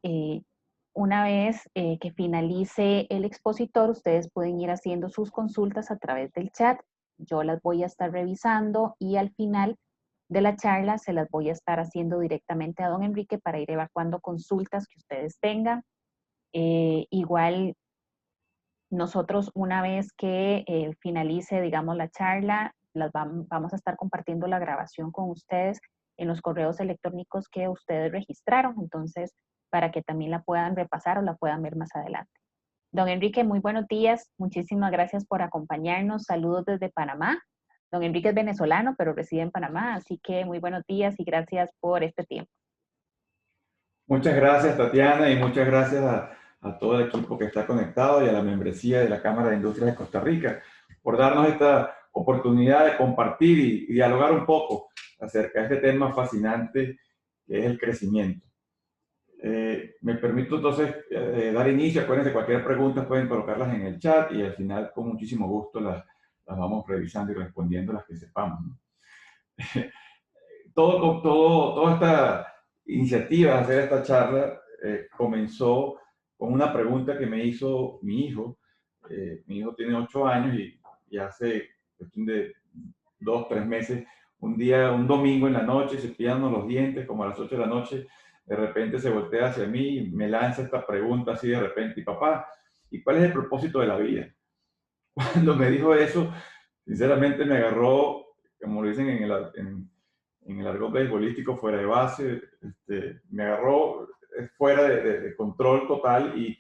y una vez que finalice el expositor, ustedes pueden ir haciendo sus consultas a través del chat. Yo las voy a estar revisando y al final de la charla se las voy a estar haciendo directamente a don Enrique para ir evacuando consultas que ustedes tengan. Igual nosotros una vez que finalice, digamos, la charla, vamos a estar compartiendo la grabación con ustedes en los correos electrónicos que ustedes registraron, entonces para que también la puedan repasar o la puedan ver más adelante. Don Enrique, muy buenos días. Muchísimas gracias por acompañarnos. Saludos desde Panamá. Don Enrique es venezolano, pero reside en Panamá, así que muy buenos días y gracias por este tiempo. Muchas gracias, Tatiana, y muchas gracias a todo el equipo que está conectado y a la membresía de la Cámara de Industrias de Costa Rica por darnos esta oportunidad de compartir y dialogar un poco acerca de este tema fascinante que es el crecimiento. Me permito entonces dar inicio. Acuérdense, cualquier pregunta pueden colocarlas en el chat y al final con muchísimo gusto las vamos revisando y respondiendo las que sepamos, ¿no? Toda esta iniciativa de hacer esta charla comenzó con una pregunta que me hizo mi hijo. Mi hijo tiene 8 años y hace cuestión de 2, 3 meses, un día, un domingo en la noche, cepillándonos los dientes, como a las 8 de la noche, de repente se voltea hacia mí y me lanza esta pregunta así de repente: y papá, ¿y cuál es el propósito de la vida? Cuando me dijo eso, sinceramente me agarró, como lo dicen en el argot beisbolístico, fuera de base. Me agarró fuera de control total y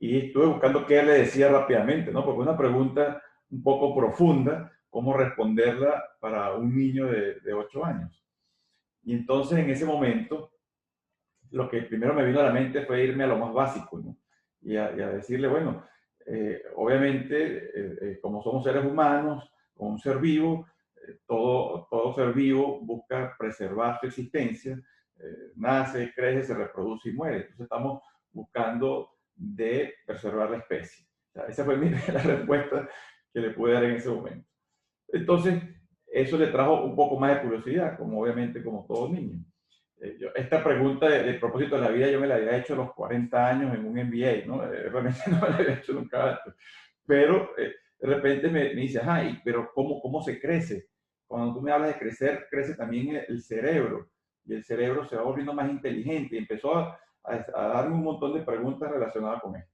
estuve buscando qué le decía rápidamente, ¿no? Porque es una pregunta un poco profunda, cómo responderla para un niño de 8 años. Y entonces en ese momento, lo que primero me vino a la mente fue irme a lo más básico, ¿no? Y a decirle, bueno, obviamente, como somos seres humanos, como un ser vivo, todo ser vivo busca preservar su existencia, nace, crece, se reproduce y muere. Entonces estamos buscando de preservar la especie. O sea, esa fue la respuesta que le pude dar en ese momento. Entonces, eso le trajo un poco más de curiosidad, como obviamente como todo niño. Esta pregunta del propósito de la vida yo me la había hecho a los 40 años en un MBA, ¿no? Realmente no me la había hecho nunca antes. Pero de repente me dice, ajá, pero ¿cómo se crece? Cuando tú me hablas de crecer, crece también el cerebro. Y el cerebro se va volviendo más inteligente. Y empezó a darme un montón de preguntas relacionadas con esto.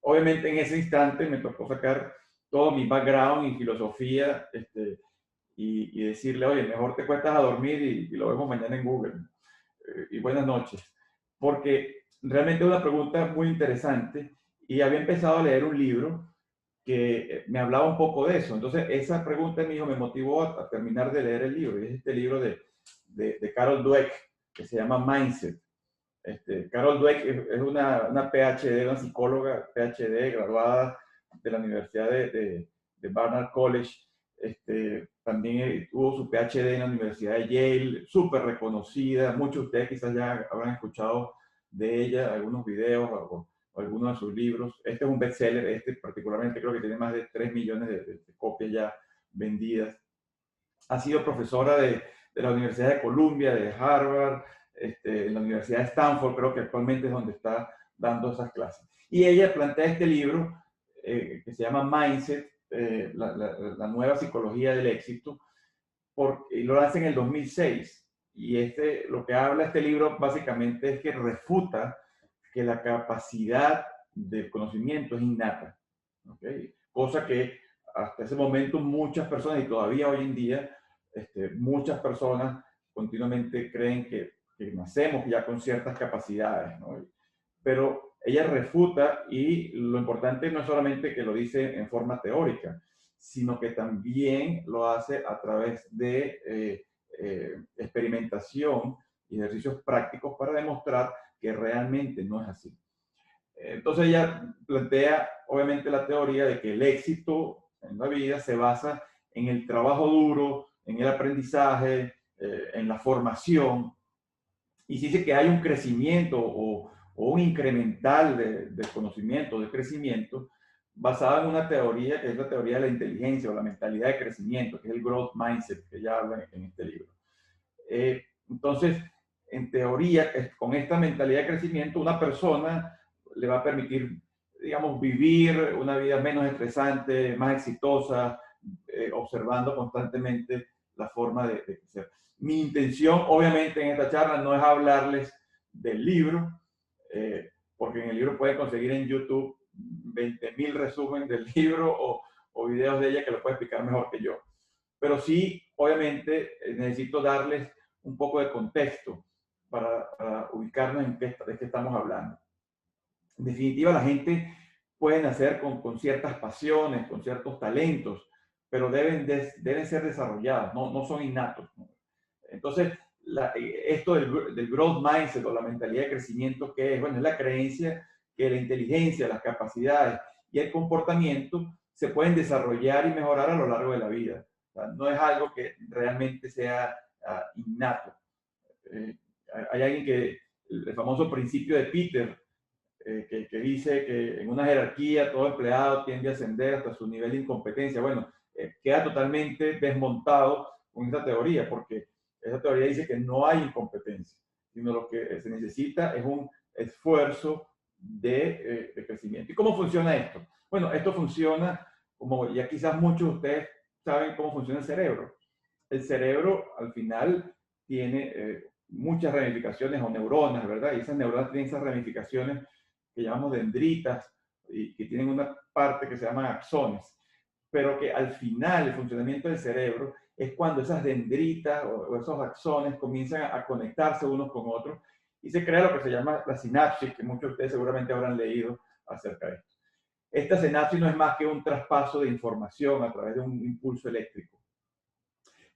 Obviamente en ese instante me tocó sacar todo mi background y filosofía, y decirle, oye, mejor te cuestas a dormir y lo vemos mañana en Google. Y buenas noches. Porque realmente es una pregunta muy interesante y había empezado a leer un libro que me hablaba un poco de eso. Entonces, esa pregunta mi hijo me motivó a terminar de leer el libro. Y es este libro de Carol Dweck, que se llama Mindset. Carol Dweck es una PhD, una psicóloga PhD graduada de la Universidad de Barnard College. También tuvo su PhD en la Universidad de Yale, súper reconocida. Muchos de ustedes quizás ya habrán escuchado de ella, algunos videos o algunos de sus libros. Este es un bestseller, particularmente creo que tiene más de 3 millones de copias ya vendidas. Ha sido profesora de la Universidad de Columbia, de Harvard, en la Universidad de Stanford, creo que actualmente es donde está dando esas clases. Y ella plantea este libro que se llama Mindset, la nueva psicología del éxito, y lo hace en el 2006. Y lo que habla este libro básicamente es que refuta que la capacidad de conocimiento es innata, ¿okay? Cosa que hasta ese momento muchas personas, y todavía hoy en día, muchas personas continuamente creen que nacemos ya con ciertas capacidades, ¿no? Pero ella refuta, y lo importante no es solamente que lo dice en forma teórica, sino que también lo hace a través de experimentación y ejercicios prácticos para demostrar que realmente no es así. Entonces ella plantea obviamente la teoría de que el éxito en la vida se basa en el trabajo duro, en el aprendizaje, en la formación, y si dice que hay un crecimiento o un incremental de conocimiento, de crecimiento, basado en una teoría que es la teoría de la inteligencia o la mentalidad de crecimiento, que es el growth mindset que ella habla en este libro. Entonces, en teoría, con esta mentalidad de crecimiento, una persona le va a permitir, digamos, vivir una vida menos estresante, más exitosa, observando constantemente la forma de crecer. Mi intención, obviamente, en esta charla no es hablarles del libro, porque en el libro pueden conseguir en YouTube 20.000 resúmenes del libro o videos de ella que lo puede explicar mejor que yo. Pero sí, obviamente, necesito darles un poco de contexto para ubicarnos en de qué estamos hablando. En definitiva, la gente puede nacer con ciertas pasiones, con ciertos talentos, pero deben ser desarrollados, no son innatos, ¿no? Entonces, esto del growth mindset o la mentalidad de crecimiento, que es, bueno, es la creencia que la inteligencia, las capacidades y el comportamiento se pueden desarrollar y mejorar a lo largo de la vida. O sea, no es algo que realmente sea innato. Hay alguien que, el famoso principio de Peter, que dice que en una jerarquía todo empleado tiende a ascender hasta su nivel de incompetencia. Bueno, queda totalmente desmontado con esta teoría, porque esa teoría dice que no hay incompetencia, sino lo que se necesita es un esfuerzo de crecimiento. ¿Y cómo funciona esto? Bueno, esto funciona como ya quizás muchos de ustedes saben cómo funciona el cerebro. El cerebro al final tiene muchas ramificaciones o neuronas, ¿verdad? Y esas neuronas tienen esas ramificaciones que llamamos dendritas y que tienen una parte que se llama axones, pero que al final el funcionamiento del cerebro es cuando esas dendritas o esos axones comienzan a conectarse unos con otros y se crea lo que se llama la sinapsis, que muchos de ustedes seguramente habrán leído acerca de esto. Esta sinapsis no es más que un traspaso de información a través de un impulso eléctrico.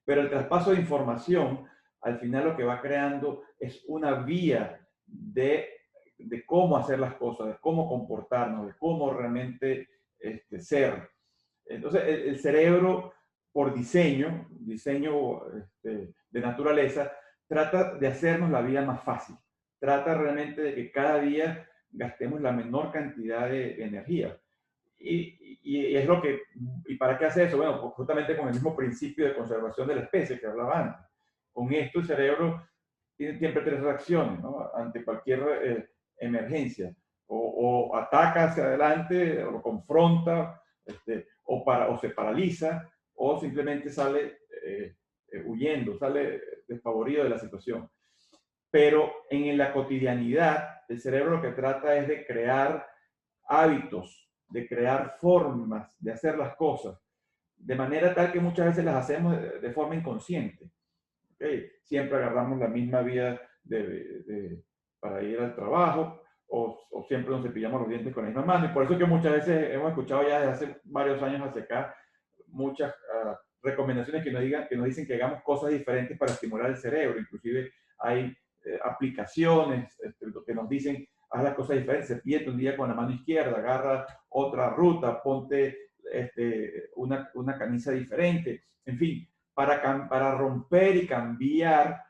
Pero el traspaso de información, al final lo que va creando es una vía de cómo hacer las cosas, de cómo comportarnos, de cómo realmente ser. Entonces, el cerebro, por diseño de naturaleza, trata de hacernos la vida más fácil. Trata realmente de que cada día gastemos la menor cantidad de energía. Y es lo que, ¿y para qué hace eso? Bueno, pues justamente con el mismo principio de conservación de la especie que hablaba antes. Con esto el cerebro tiene siempre tres reacciones, ¿no? Ante cualquier emergencia. O ataca hacia adelante, o lo confronta, o se paraliza, o simplemente sale huyendo, sale despavorido de la situación. Pero en la cotidianidad, el cerebro lo que trata es de crear hábitos, de crear formas de hacer las cosas, de manera tal que muchas veces las hacemos de forma inconsciente. ¿Okay? Siempre agarramos la misma vía para ir al trabajo o siempre nos cepillamos los dientes con la misma mano. Y por eso que muchas veces hemos escuchado ya desde hace varios años hacia acá muchas recomendaciones que nos dicen que hagamos cosas diferentes para estimular el cerebro. Inclusive hay aplicaciones que nos dicen haz las cosas diferentes, cepíllate un día con la mano izquierda, agarra otra ruta, ponte una camisa diferente, en fin, para romper y cambiar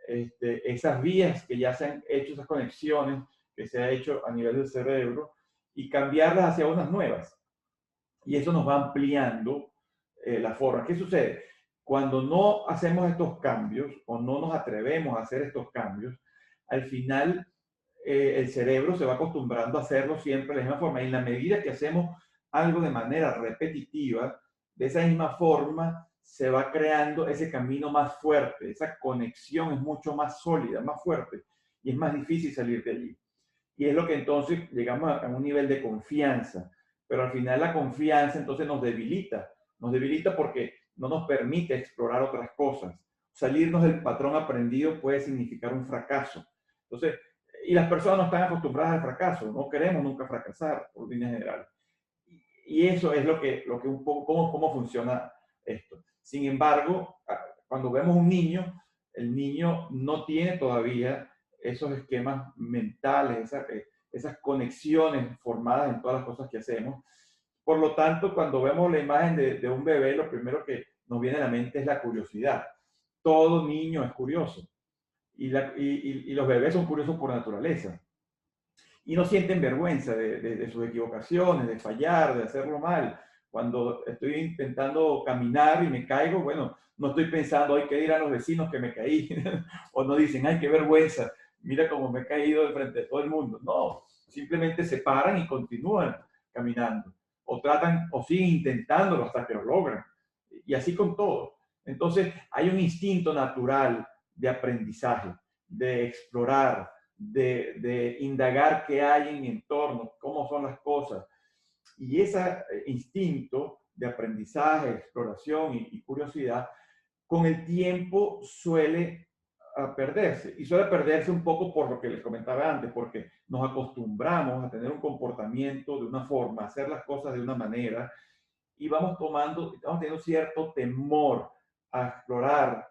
esas vías que ya se han hecho, esas conexiones que se ha hecho a nivel del cerebro y cambiarlas hacia unas nuevas. Y eso nos va ampliando la forma. ¿Qué sucede? Cuando no hacemos estos cambios o no nos atrevemos a hacer estos cambios, al final el cerebro se va acostumbrando a hacerlo siempre de la misma forma. Y en la medida que hacemos algo de manera repetitiva, de esa misma forma se va creando ese camino más fuerte, esa conexión es mucho más sólida, más fuerte, y es más difícil salir de allí. Y es lo que entonces llegamos a un nivel de confianza, pero al final la confianza entonces nos debilita porque no nos permite explorar otras cosas. Salirnos del patrón aprendido puede significar un fracaso. Entonces, y las personas no están acostumbradas al fracaso, no queremos nunca fracasar, por línea general. Y eso es lo que un poco, cómo funciona esto. Sin embargo, cuando vemos un niño, el niño no tiene todavía esos esquemas mentales, esas conexiones formadas en todas las cosas que hacemos. Por lo tanto, cuando vemos la imagen de un bebé, lo primero que nos viene a la mente es la curiosidad. Todo niño es curioso. Y los bebés son curiosos por naturaleza. Y no sienten vergüenza de sus equivocaciones, de fallar, de hacerlo mal, Cuando estoy intentando caminar y me caigo, bueno, no estoy pensando, ay, ¿qué dirán los vecinos que me caí? O no dicen, ay, qué vergüenza, mira cómo me he caído de frente a todo el mundo. No, simplemente se paran y continúan caminando. O tratan, o siguen intentándolo hasta que lo logran. Y así con todo. Entonces, hay un instinto natural de aprendizaje, de explorar, de indagar qué hay en mi entorno, cómo son las cosas. Y ese instinto de aprendizaje, exploración y curiosidad, con el tiempo suele perderse. Y suele perderse un poco por lo que les comentaba antes, porque nos acostumbramos a tener un comportamiento de una forma, a hacer las cosas de una manera, y vamos teniendo cierto temor a explorar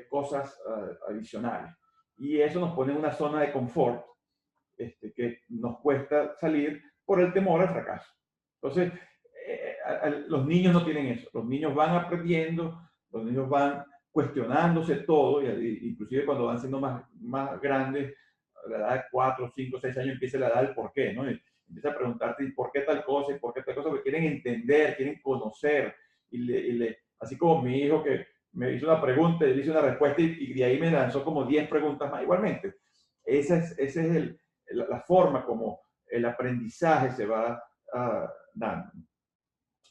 cosas adicionales. Y eso nos pone en una zona de confort que nos cuesta salir por el temor al fracaso. Entonces, los niños no tienen eso. Los niños van aprendiendo, los niños van cuestionándose todo, inclusive cuando van siendo más grandes, a la edad de 4, 5, 6 años empieza la edad del por qué, ¿no? Y empieza a preguntarte por qué tal cosa y por qué tal cosa, porque quieren entender, quieren conocer. Así como mi hijo que me hizo una pregunta y le hice una respuesta y de ahí me lanzó como 10 preguntas más. Igualmente, ese es la forma como el aprendizaje se va dando.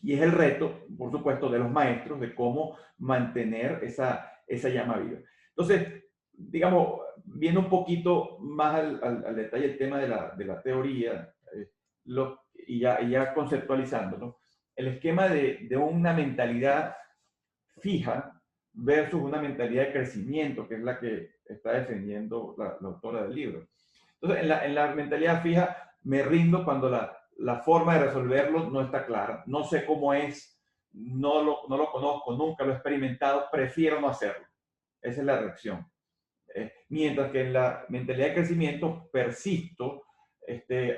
Y es el reto, por supuesto, de los maestros de cómo mantener esa llama viva. Entonces, digamos, viendo un poquito más al detalle el tema de la teoría y ya conceptualizando, ¿no? El esquema de una mentalidad fija versus una mentalidad de crecimiento, que es la que está defendiendo la autora del libro. Entonces, en la mentalidad fija me rindo cuando la forma de resolverlo no está clara, no sé cómo es, no lo conozco, nunca lo he experimentado, prefiero no hacerlo. Esa es la reacción. Mientras que en la mentalidad de crecimiento persisto,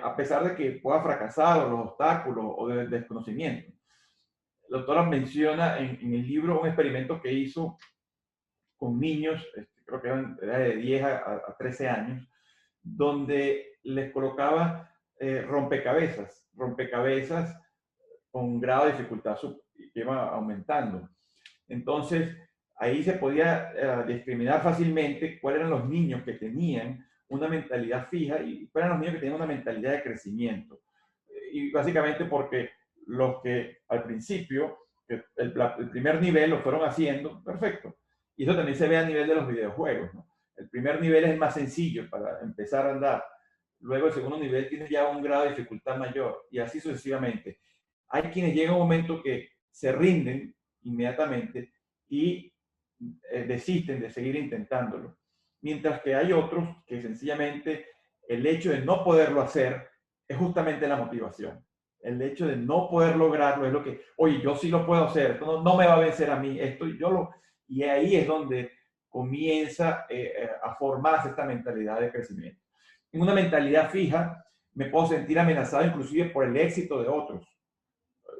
a pesar de que pueda fracasar o los obstáculos o del desconocimiento. La autora menciona en el libro un experimento que hizo con niños, creo que eran de 10 a 13 años, donde les colocaba rompecabezas con un grado de dificultad que iba aumentando. Entonces, ahí se podía discriminar fácilmente cuáles eran los niños que tenían una mentalidad fija y cuáles eran los niños que tenían una mentalidad de crecimiento. Y básicamente porque los que al principio, el primer nivel lo fueron haciendo, perfecto. Y eso también se ve a nivel de los videojuegos, ¿no? El primer nivel es el más sencillo para empezar a andar. Luego el segundo nivel tiene ya un grado de dificultad mayor y así sucesivamente. Hay quienes llegan a un momento que se rinden inmediatamente y desisten de seguir intentándolo. Mientras que hay otros que sencillamente el hecho de no poderlo hacer es justamente la motivación. El hecho de no poder lograrlo es lo que, oye, yo sí lo puedo hacer, esto no me va a vencer a mí, y ahí es donde comienza a formarse esta mentalidad de crecimiento. En una mentalidad fija, me puedo sentir amenazado inclusive por el éxito de otros,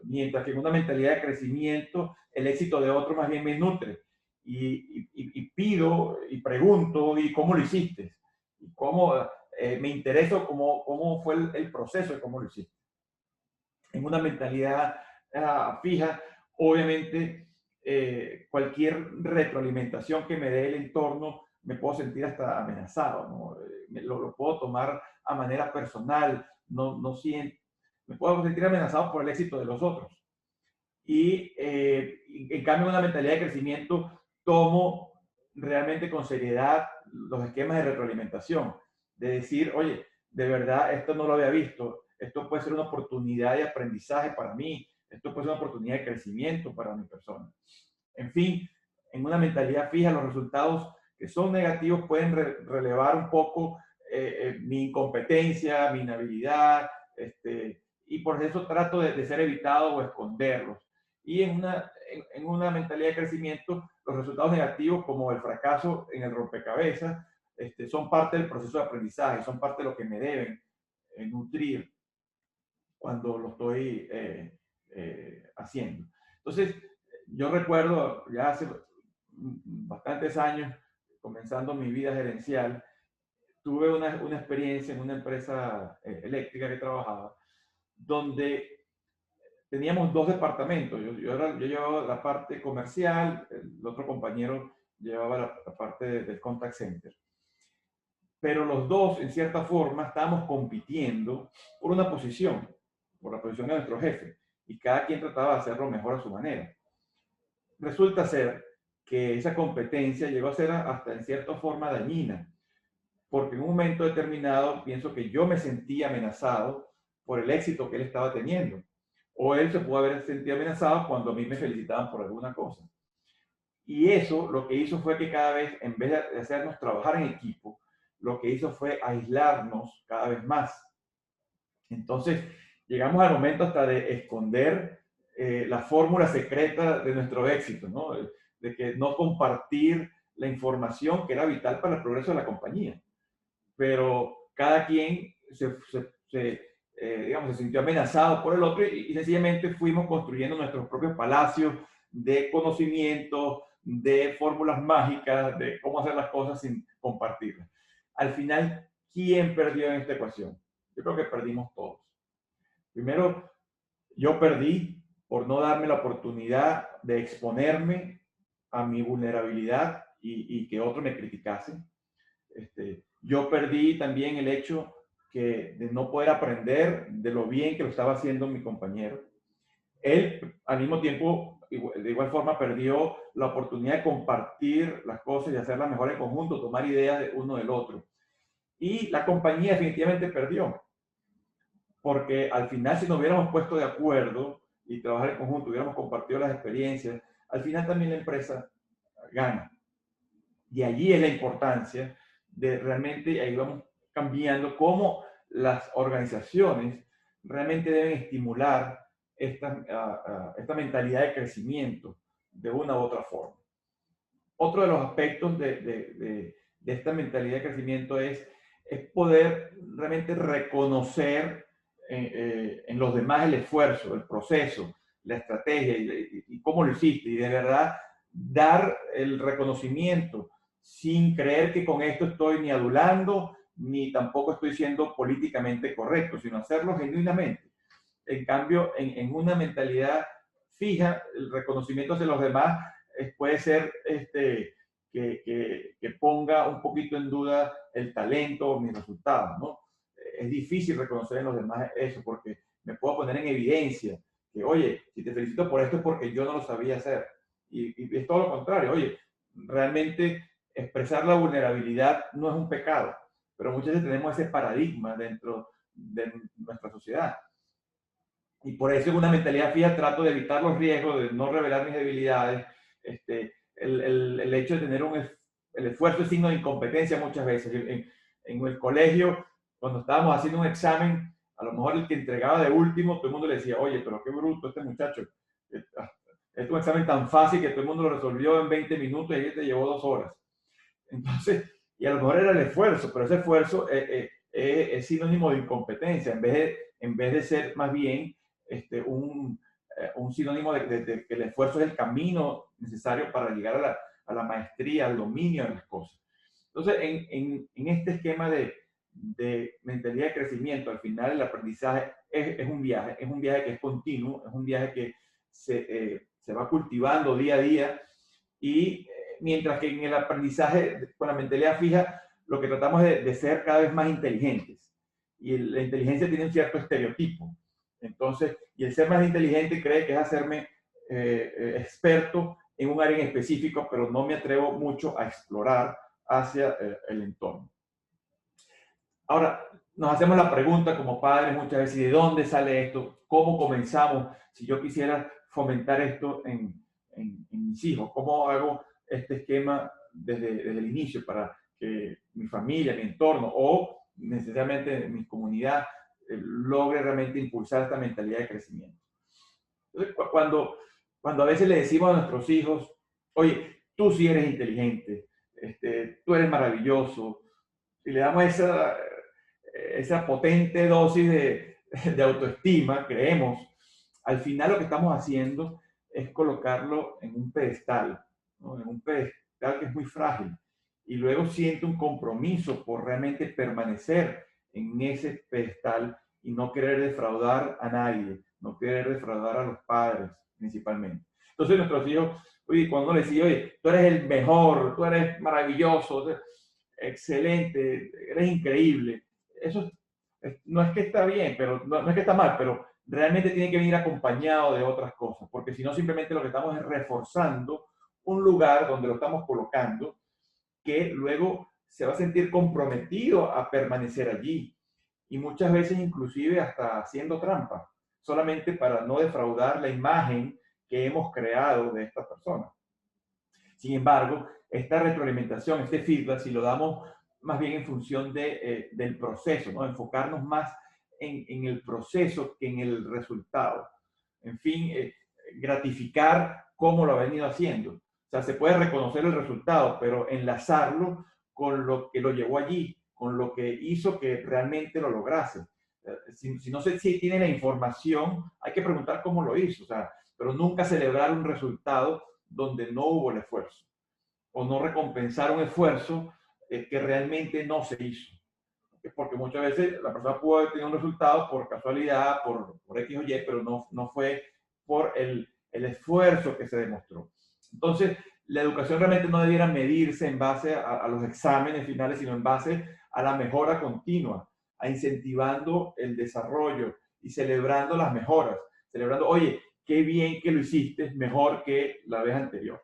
mientras que en una mentalidad de crecimiento, el éxito de otros más bien me nutre. Y pido y pregunto, ¿y cómo lo hiciste? ¿Y cómo me intereso cómo fue el proceso de cómo lo hiciste? En una mentalidad fija, obviamente, cualquier retroalimentación que me dé el entorno, me puedo sentir hasta amenazado, ¿no? Lo puedo tomar a manera personal, no siento, me puedo sentir amenazado por el éxito de los otros. Y en cambio, una mentalidad de crecimiento, tomo realmente con seriedad los esquemas de retroalimentación, de decir, oye, de verdad, esto no lo había visto, esto puede ser una oportunidad de aprendizaje para mí, esto puede ser una oportunidad de crecimiento para mi persona. En fin, en una mentalidad fija, los resultados que son negativos pueden relevar un poco mi incompetencia, mi inhabilidad, y por eso trato de ser evitado o esconderlos. Y en una mentalidad de crecimiento, los resultados negativos, como el fracaso en el rompecabezas, son parte del proceso de aprendizaje, son parte de lo que me deben nutrir cuando lo estoy haciendo. Entonces, yo recuerdo ya hace bastantes años, comenzando mi vida gerencial, tuve una experiencia en una empresa eléctrica que trabajaba, donde teníamos dos departamentos. Yo llevaba la parte comercial, el otro compañero llevaba la parte del contact center. Pero los dos, en cierta forma, estábamos compitiendo por una posición, por la posición de nuestro jefe, y cada quien trataba de hacerlo mejor a su manera. Resulta ser que esa competencia llegó a ser hasta en cierta forma dañina, porque en un momento determinado pienso que yo me sentía amenazado por el éxito que él estaba teniendo, o él se pudo haber sentido amenazado cuando a mí me felicitaban por alguna cosa. Y eso lo que hizo fue que cada vez, en vez de hacernos trabajar en equipo, lo que hizo fue aislarnos cada vez más. Entonces, llegamos al momento hasta de esconder la fórmula secreta de nuestro éxito, ¿no? De que no compartir la información que era vital para el progreso de la compañía. Pero cada quien digamos, se sintió amenazado por el otro y sencillamente fuimos construyendo nuestros propios palacios de conocimiento, de fórmulas mágicas, de cómo hacer las cosas sin compartirlas. Al final, ¿quién perdió en esta ecuación? Yo creo que perdimos todos. Primero, yo perdí por no darme la oportunidad de exponerme a mi vulnerabilidad y que otro me criticase. Yo perdí también el hecho de no poder aprender de lo bien que lo estaba haciendo mi compañero. Él, al mismo tiempo, de igual forma, perdió la oportunidad de compartir las cosas y hacerlas mejor en conjunto, tomar ideas de uno del otro. Y la compañía definitivamente perdió, porque al final, si nos hubiéramos puesto de acuerdo y trabajar en conjunto, hubiéramos compartido las experiencias, al final también la empresa gana. Y allí es la importancia de realmente, ahí vamos cambiando cómo las organizaciones realmente deben estimular esta mentalidad de crecimiento de una u otra forma. Otro de los aspectos de esta mentalidad de crecimiento es poder realmente reconocer en los demás el esfuerzo, el proceso, la estrategia y cómo lo hiciste. Y de verdad dar el reconocimiento sin creer que con esto estoy ni adulando ni tampoco estoy siendo políticamente correcto, sino hacerlo genuinamente. En cambio, en una mentalidad fija, el reconocimiento hacia los demás puede ser que ponga un poquito en duda el talento o mis resultados, ¿no? Es difícil reconocer en los demás eso porque me puedo poner en evidencia que, oye, si te felicito por esto es porque yo no lo sabía hacer. Y es todo lo contrario, oye, realmente expresar la vulnerabilidad no es un pecado, pero muchas veces tenemos ese paradigma dentro de nuestra sociedad. Y por eso en una mentalidad fija trato de evitar los riesgos, de no revelar mis debilidades. El hecho de tener el esfuerzo es signo de incompetencia muchas veces. En el colegio, cuando estábamos haciendo un examen, a lo mejor el que entregaba de último, todo el mundo le decía, oye, pero qué bruto este muchacho. Es un examen tan fácil que todo el mundo lo resolvió en 20 minutos y te llevó 2 horas. Entonces, y a lo mejor era el esfuerzo, pero ese esfuerzo es sinónimo de incompetencia, en vez de ser más bien un sinónimo de que el esfuerzo es el camino necesario para llegar a la maestría, al dominio de las cosas. Entonces, en este esquema de mentalidad de crecimiento, al final el aprendizaje es un viaje que es continuo, es un viaje que se va cultivando día a día y mientras que en el aprendizaje con la mentalidad fija, lo que tratamos de ser cada vez más inteligentes. Y la inteligencia tiene un cierto estereotipo. Entonces, y el ser más inteligente cree que es hacerme experto en un área en específico, pero no me atrevo mucho a explorar hacia el entorno. Ahora, nos hacemos la pregunta como padres muchas veces, ¿de dónde sale esto? ¿Cómo comenzamos? Si yo quisiera fomentar esto en mis hijos, ¿cómo hago este esquema desde el inicio para que mi familia, mi entorno o necesariamente mi comunidad logre realmente impulsar esta mentalidad de crecimiento? Entonces, cuando a veces le decimos a nuestros hijos, oye, tú sí eres inteligente, tú eres maravilloso, y le damos esa potente dosis de autoestima, creemos, al final lo que estamos haciendo es colocarlo en un pedestal, ¿no? En un pedestal que es muy frágil. Y luego siente un compromiso por realmente permanecer en ese pedestal y no querer defraudar a nadie, no querer defraudar a los padres principalmente. Entonces nuestros hijos, oye, cuando uno les dice, oye, tú eres el mejor, tú eres maravilloso, excelente, eres increíble, eso no es que está bien, pero no es que está mal, pero realmente tiene que venir acompañado de otras cosas, porque si no simplemente lo que estamos es reforzando un lugar donde lo estamos colocando, que luego se va a sentir comprometido a permanecer allí y muchas veces inclusive hasta haciendo trampa, solamente para no defraudar la imagen que hemos creado de esta persona. Sin embargo, esta retroalimentación, este feedback, si lo damos más bien en función del proceso, ¿no? Enfocarnos más en el proceso que en el resultado. En fin, gratificar cómo lo ha venido haciendo. O sea, se puede reconocer el resultado, pero enlazarlo con lo que lo llevó allí, con lo que hizo que realmente lo lograse. Si no sé si tiene la información, hay que preguntar cómo lo hizo, o sea, pero nunca celebrar un resultado donde no hubo el esfuerzo o no recompensar un esfuerzo que realmente no se hizo. Porque muchas veces la persona pudo haber tenido un resultado por casualidad, por X o Y, pero no fue por el esfuerzo que se demostró. Entonces, la educación realmente no debiera medirse en base a los exámenes finales, sino en base a la mejora continua, a incentivando el desarrollo y celebrando las mejoras, celebrando, oye, qué bien que lo hiciste, mejor que la vez anterior.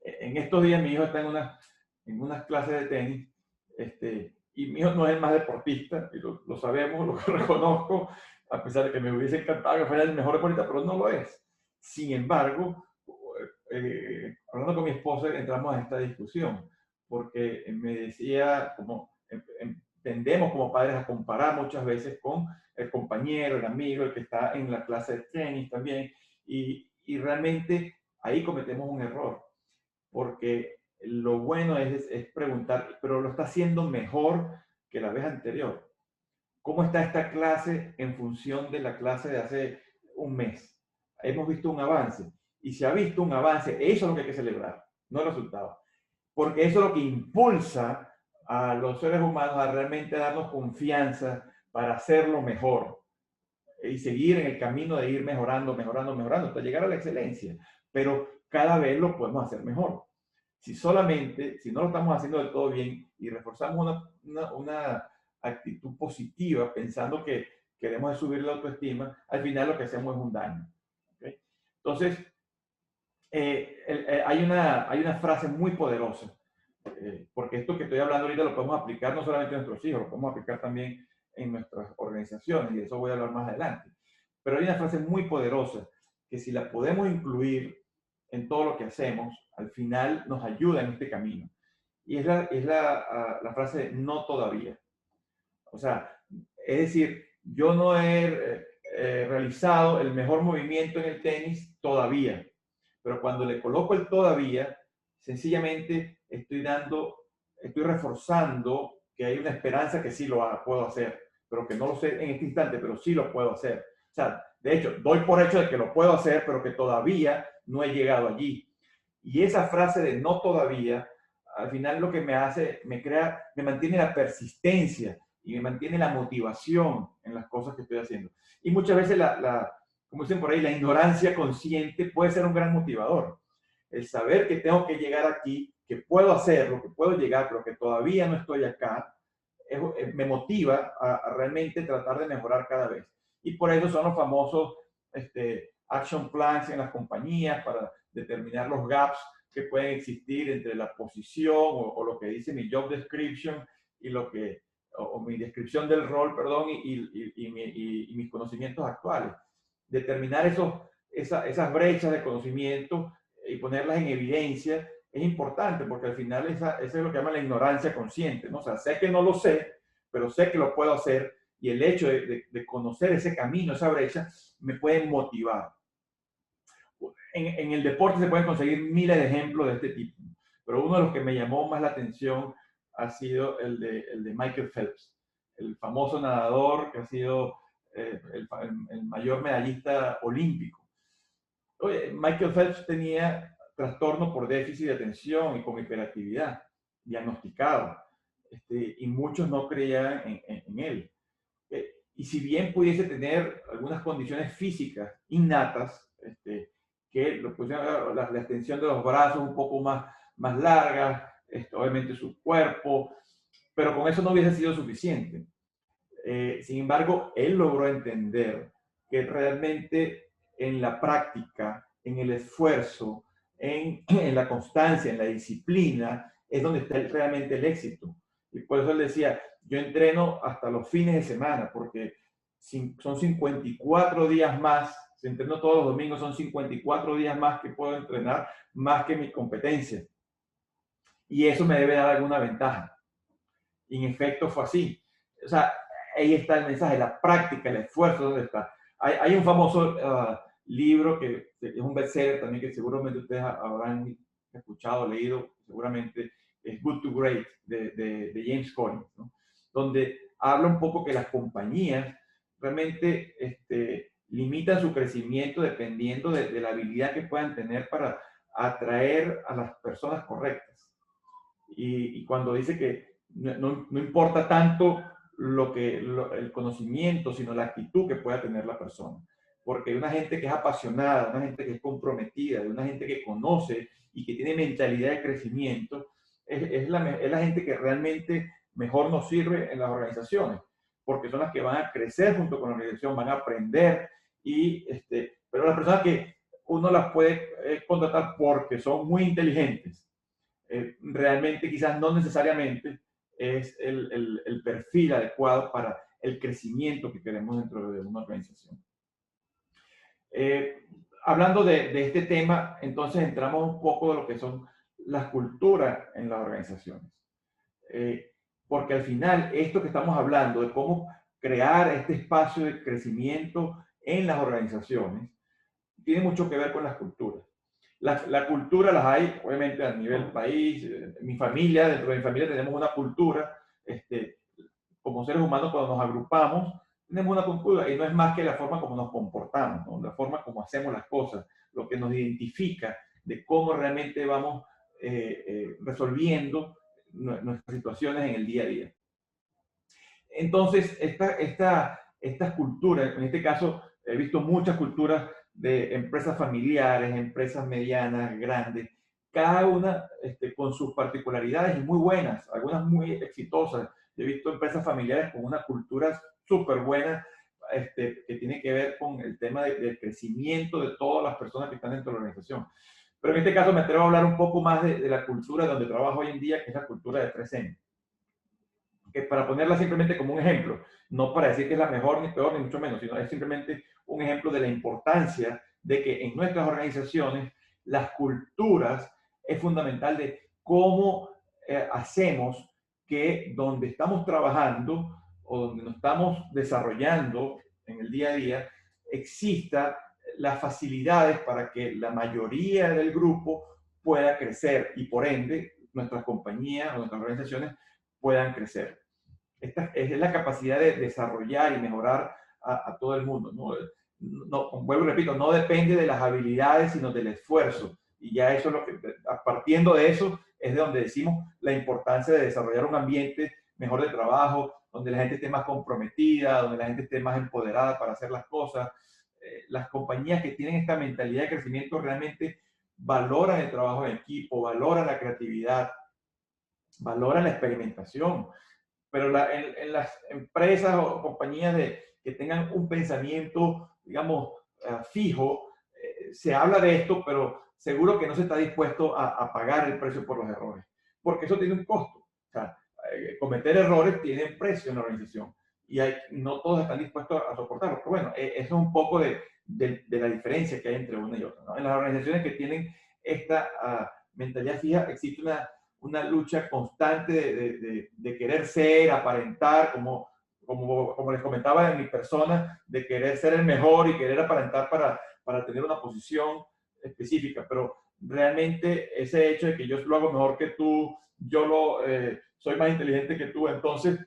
En estos días mi hijo está en unas clases de tenis, y mi hijo no es el más deportista, y lo sabemos, lo reconozco, a pesar de que me hubiese encantado que fuera el mejor deportista, pero no lo es. Sin embargo, hablando con mi esposa, entramos a esta discusión, porque me decía, como tendemos como padres a comparar muchas veces con el compañero, el amigo, el que está en la clase de tenis también, y realmente ahí cometemos un error porque lo bueno es preguntar, pero lo está haciendo mejor que la vez anterior. ¿Cómo está esta clase en función de la clase de hace un mes? Hemos visto un avance. Y si ha visto un avance, eso es lo que hay que celebrar, no el resultado. Porque eso es lo que impulsa a los seres humanos a realmente darnos confianza para hacerlo mejor y seguir en el camino de ir mejorando, mejorando, mejorando hasta llegar a la excelencia. Pero cada vez lo podemos hacer mejor. Si no lo estamos haciendo del todo bien y reforzamos una actitud positiva pensando que queremos subir la autoestima, al final lo que hacemos es un daño. ¿Okay? Entonces, hay una frase muy poderosa, porque esto que estoy hablando ahorita lo podemos aplicar no solamente a nuestros hijos, lo podemos aplicar también en nuestras organizaciones, y de eso voy a hablar más adelante. Pero hay una frase muy poderosa que si la podemos incluir en todo lo que hacemos, al final nos ayuda en este camino. Y es la frase de no todavía. O sea, es decir, yo no he realizado el mejor movimiento en el tenis todavía, pero cuando le coloco el todavía, sencillamente estoy reforzando que hay una esperanza que sí lo puedo hacer, pero que no lo sé en este instante, pero sí lo puedo hacer. O sea, de hecho, doy por hecho de que lo puedo hacer, pero que todavía no he llegado allí. Y esa frase de no todavía, al final lo que me hace, me mantiene la persistencia y me mantiene la motivación en las cosas que estoy haciendo. Y muchas veces como dicen por ahí, la ignorancia consciente puede ser un gran motivador. El saber que tengo que llegar aquí, que puedo hacerlo, que puedo llegar, pero que todavía no estoy acá, me motiva a realmente tratar de mejorar cada vez. Y por eso son los famosos action plans en las compañías para determinar los gaps que pueden existir entre la posición o lo que dice mi job description y o mi descripción del rol, perdón, y mis conocimientos actuales. Determinar esas brechas de conocimiento y ponerlas en evidencia es importante porque al final esa es lo que llaman la ignorancia consciente, ¿no? O sea, sé que no lo sé, pero sé que lo puedo hacer y el hecho de conocer ese camino, esa brecha, me puede motivar. En el deporte se pueden conseguir miles de ejemplos de este tipo, pero uno de los que me llamó más la atención ha sido el de Michael Phelps, el famoso nadador que ha sido el mayor medallista olímpico. Oye, Michael Phelps tenía trastorno por déficit de atención y con hiperactividad, diagnosticado, y muchos no creían en él. Y si bien pudiese tener algunas condiciones físicas innatas, que la extensión de los brazos un poco más largas, obviamente su cuerpo, pero con eso no hubiese sido suficiente. Sin embargo, él logró entender que realmente en la práctica, en el esfuerzo, en la constancia, en la disciplina, es donde está realmente el éxito. Y por eso él decía, yo entreno hasta los fines de semana, porque son 54 días más, si entreno todos los domingos, son 54 días más que puedo entrenar, más que mi competencia. Y eso me debe dar alguna ventaja. Y en efecto fue así. O sea, ahí está el mensaje, la práctica, el esfuerzo, ¿dónde está? Hay un famoso libro que es un bestseller también que seguramente ustedes habrán escuchado, leído, seguramente es Good to Great de James Collins, ¿no? Donde habla un poco que las compañías realmente limitan su crecimiento dependiendo de la habilidad que puedan tener para atraer a las personas correctas. Y cuando dice que no importa tanto el conocimiento, sino la actitud que pueda tener la persona. Porque hay una gente que es apasionada, una gente que es comprometida, una gente que conoce y que tiene mentalidad de crecimiento, es la gente que realmente mejor nos sirve en las organizaciones, porque son las que van a crecer junto con la organización, van a aprender, pero las personas que uno las puede contratar porque son muy inteligentes, realmente quizás no necesariamente es el perfil adecuado para el crecimiento que queremos dentro de una organización. Hablando de este tema, entonces entramos un poco de lo que son las culturas en las organizaciones. Porque al final, esto que estamos hablando de cómo crear este espacio de crecimiento en las organizaciones, tiene mucho que ver con las culturas. La cultura las hay, obviamente, a nivel país. Mi familia, dentro de mi familia tenemos una cultura. Como seres humanos, cuando nos agrupamos, tenemos una cultura y no es más que la forma como nos comportamos, ¿no? La forma como hacemos las cosas, lo que nos identifica de cómo realmente vamos resolviendo nuestras situaciones en el día a día. Entonces, estas culturas, en este caso, he visto muchas culturas de empresas familiares, empresas medianas, grandes, cada una con sus particularidades y muy buenas, algunas muy exitosas. He visto empresas familiares con una cultura súper buena, que tiene que ver con el tema del crecimiento de todas las personas que están dentro de la organización. Pero en este caso me atrevo a hablar un poco más de la cultura donde trabajo hoy en día, que es la cultura de 3M. Que para ponerla simplemente como un ejemplo, no para decir que es la mejor ni peor, ni mucho menos, sino es simplemente un ejemplo de la importancia de que en nuestras organizaciones las culturas es fundamental de cómo hacemos que donde estamos trabajando o donde nos estamos desarrollando en el día a día, exista las facilidades para que la mayoría del grupo pueda crecer y por ende nuestras compañías o nuestras organizaciones puedan crecer. Esta es la capacidad de desarrollar y mejorar a todo el mundo, ¿no? Vuelvo y repito, no depende de las habilidades, sino del esfuerzo. Y ya eso es lo que, partiendo de eso, es de donde decimos la importancia de desarrollar un ambiente mejor de trabajo, donde la gente esté más comprometida, donde la gente esté más empoderada para hacer las cosas. Las compañías que tienen esta mentalidad de crecimiento realmente valoran el trabajo en equipo, valoran la creatividad, valoran la experimentación. Pero en las empresas o compañías que tengan un pensamiento, digamos, fijo, se habla de esto, pero seguro que no se está dispuesto a pagar el precio por los errores, porque eso tiene un costo. O sea, cometer errores tiene un precio en la organización y no todos están dispuestos a soportarlo. Pero bueno, eso es un poco de la diferencia que hay entre una y otra, ¿no? En las organizaciones que tienen esta mentalidad fija, existe una lucha constante de querer ser, aparentar, como les comentaba en mi persona, de querer ser el mejor y querer aparentar para tener una posición específica. Pero realmente ese hecho de que yo lo hago mejor que tú, soy más inteligente que tú, entonces,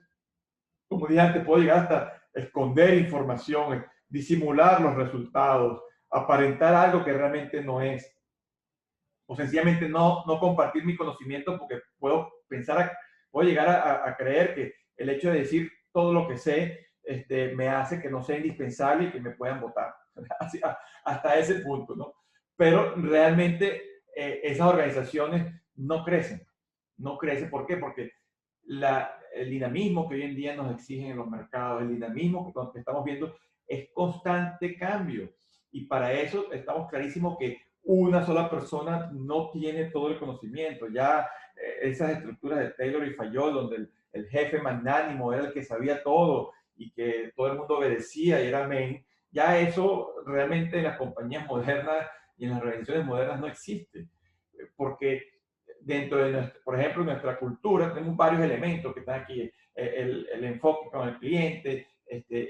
como dije antes, puedo llegar hasta esconder información, disimular los resultados, aparentar algo que realmente no es, o sencillamente no compartir mi conocimiento porque puedo llegar a creer que el hecho de decir todo lo que sé me hace que no sea indispensable y que me puedan votar. Hasta ese punto, ¿no? Pero realmente esas organizaciones no crecen. No crecen. ¿Por qué? Porque el dinamismo que hoy en día nos exigen en los mercados, el dinamismo que estamos viendo es constante cambio. Y para eso estamos clarísimos que una sola persona no tiene todo el conocimiento. Ya esas estructuras de Taylor y Fayol, donde el jefe magnánimo era el que sabía todo y que todo el mundo obedecía y era amén, ya eso realmente en las compañías modernas y en las organizaciones modernas no existe. Porque dentro de, por ejemplo, nuestra cultura tenemos varios elementos que están aquí. El enfoque con el cliente,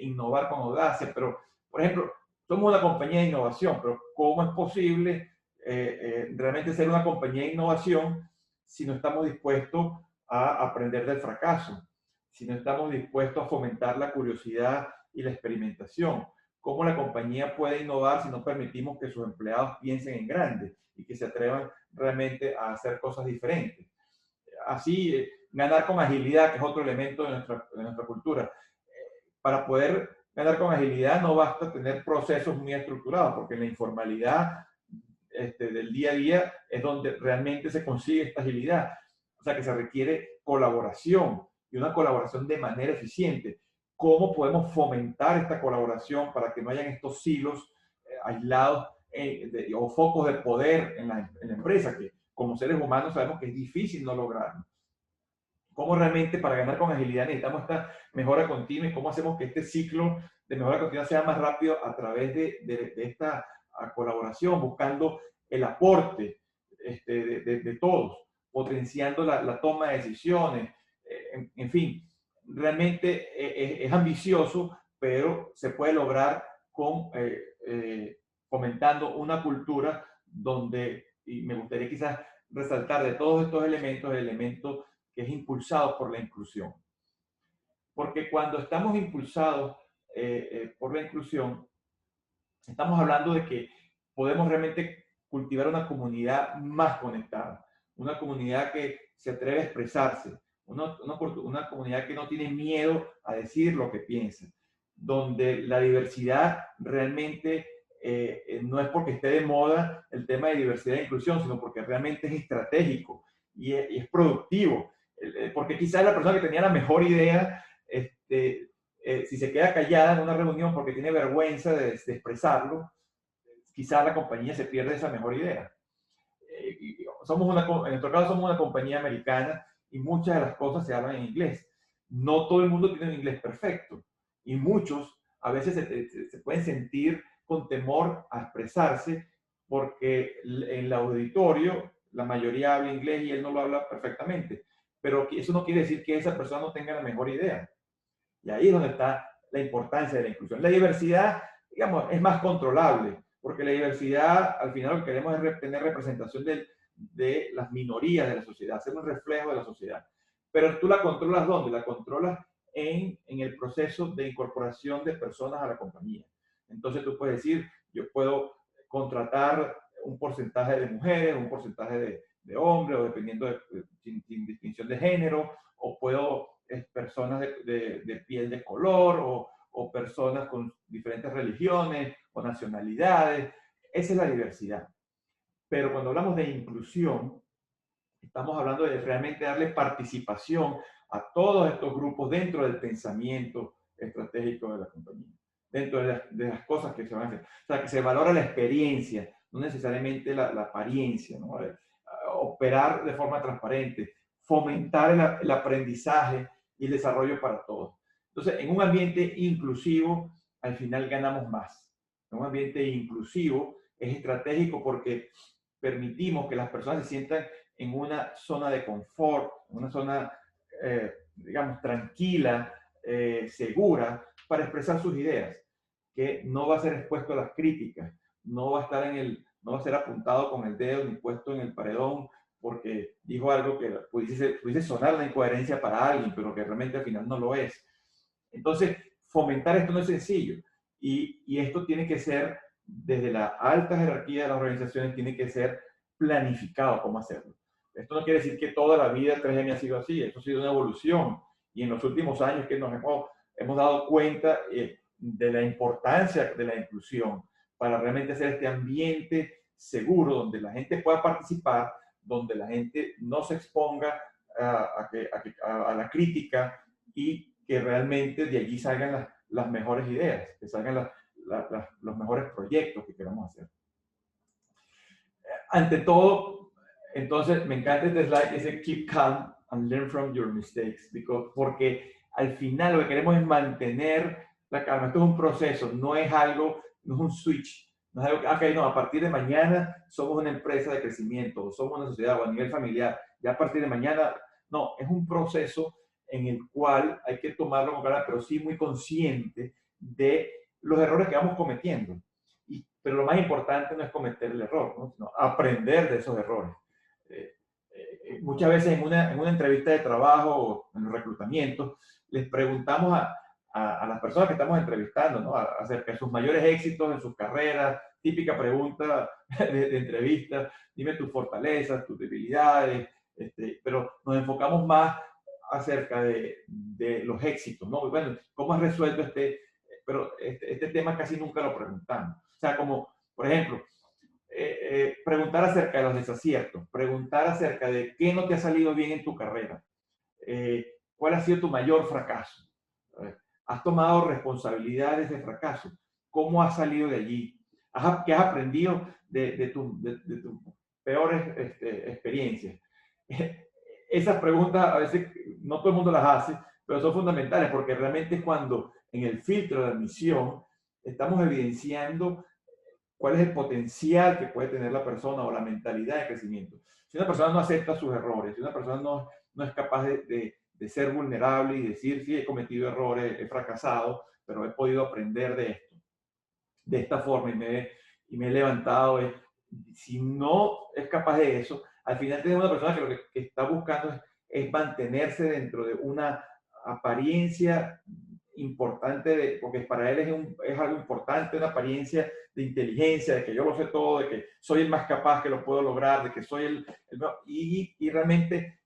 innovar con audacia, pero, por ejemplo, somos una compañía de innovación, pero ¿cómo es posible realmente ser una compañía de innovación si no estamos dispuestos a aprender del fracaso? Si no estamos dispuestos a fomentar la curiosidad y la experimentación. ¿Cómo la compañía puede innovar si no permitimos que sus empleados piensen en grande y que se atrevan realmente a hacer cosas diferentes? Así, ganar con agilidad, que es otro elemento de nuestra cultura. Para poder ganar con agilidad no basta tener procesos muy estructurados, porque en la informalidad del día a día es donde realmente se consigue esta agilidad. O sea que se requiere colaboración y una colaboración de manera eficiente. ¿Cómo podemos fomentar esta colaboración para que no hayan estos silos aislados o focos de poder en la empresa, que como seres humanos sabemos que es difícil no lograrlo? ¿Cómo realmente para ganar con agilidad necesitamos esta mejora continua y cómo hacemos que este ciclo de mejora continua sea más rápido a través de esta colaboración, buscando el aporte de todos, potenciando la toma de decisiones, en fin, realmente es ambicioso, pero se puede lograr con fomentando una cultura donde, y me gustaría quizás resaltar de todos estos elementos, el elemento que es impulsado por la inclusión. Porque cuando estamos impulsados por la inclusión, estamos hablando de que podemos realmente cultivar una comunidad más conectada, una comunidad que se atreve a expresarse, una comunidad que no tiene miedo a decir lo que piensa, donde la diversidad realmente no es porque esté de moda el tema de diversidad e inclusión, sino porque realmente es estratégico y es productivo. Porque quizás la persona que tenía la mejor idea, si se queda callada en una reunión porque tiene vergüenza de expresarlo, quizás la compañía se pierde esa mejor idea. En nuestro caso somos una compañía americana y muchas de las cosas se hablan en inglés. No todo el mundo tiene un inglés perfecto y muchos a veces se pueden sentir con temor a expresarse porque en el auditorio la mayoría habla inglés y él no lo habla perfectamente. Pero eso no quiere decir que esa persona no tenga la mejor idea. Y ahí es donde está la importancia de la inclusión. La diversidad, digamos, es más controlable, porque la diversidad, al final, lo que queremos es tener representación de las minorías de la sociedad, ser un reflejo de la sociedad. Pero tú la controlas ¿dónde? La controlas en el proceso de incorporación de personas a la compañía. Entonces tú puedes decir, yo puedo contratar un porcentaje de mujeres, un porcentaje de hombres, o dependiendo sin distinción de género, o puedo personas de piel de color o personas con diferentes religiones o nacionalidades. Esa es la diversidad. Pero cuando hablamos de inclusión, estamos hablando de realmente darle participación a todos estos grupos dentro del pensamiento estratégico de la compañía, dentro de las cosas que se van a hacer. O sea, que se valora la experiencia, no necesariamente la apariencia, ¿no? Operar de forma transparente, fomentar el aprendizaje y el desarrollo para todos. Entonces, en un ambiente inclusivo, al final ganamos más. En un ambiente inclusivo es estratégico porque permitimos que las personas se sientan en una zona de confort, una zona, digamos, tranquila, segura, para expresar sus ideas, que no va a ser expuesto a las críticas, no va a estar no va a ser apuntado con el dedo ni puesto en el paredón porque dijo algo que pudiese sonar una incoherencia para alguien, pero que realmente al final no lo es. Entonces, fomentar esto no es sencillo y esto tiene que ser, desde la alta jerarquía de las organizaciones, tiene que ser planificado cómo hacerlo. Esto no quiere decir que toda la vida 3M ha sido así, esto ha sido una evolución y en los últimos años que nos hemos hemos dado cuenta de la importancia de la inclusión para realmente hacer este ambiente seguro donde la gente pueda participar, donde la gente no se exponga a la crítica y que realmente de allí salgan las mejores ideas, que salgan los mejores proyectos que queramos hacer. Ante todo, entonces me encanta este slide, ese keep calm and learn from your mistakes, porque al final lo que queremos es mantener la calma. Esto es un proceso, no es algo, no es un switch. No es algo que, okay, no, a partir de mañana somos una empresa de crecimiento, o somos una sociedad, o a nivel familiar, ya a partir de mañana, no, es un proceso en el cual hay que tomarlo con calma, pero sí muy consciente de los errores que vamos cometiendo. Pero lo más importante no es cometer el error, ¿no? Sino aprender de esos errores. Muchas veces en una entrevista de trabajo o en los reclutamientos, les preguntamos a las personas que estamos entrevistando, ¿no? Acerca de sus mayores éxitos en sus carreras, típica pregunta de entrevista, dime tus fortalezas, tus debilidades, pero nos enfocamos más acerca de los éxitos, ¿no? Bueno, ¿cómo has resuelto pero este tema casi nunca lo preguntamos? O sea, como, por ejemplo, preguntar acerca de los desaciertos, preguntar acerca de qué no te ha salido bien en tu carrera, cuál ha sido tu mayor fracaso, has tomado responsabilidad de ese fracaso, cómo has salido de allí, qué has aprendido de tus peores experiencias. Esas preguntas a veces no todo el mundo las hace, pero son fundamentales porque realmente es cuando en el filtro de admisión estamos evidenciando cuál es el potencial que puede tener la persona o la mentalidad de crecimiento. Si una persona no acepta sus errores, si una persona no es capaz de ser vulnerable y decir, sí, he cometido errores, he fracasado, pero he podido aprender de esto, de esta forma y me he levantado. Si no es capaz de eso, al final tenemos una persona que lo que está buscando es mantenerse dentro de una apariencia importante, porque para él es algo importante, una apariencia de inteligencia, de que yo lo sé todo, de que soy el más capaz, que lo puedo lograr, de que soy y realmente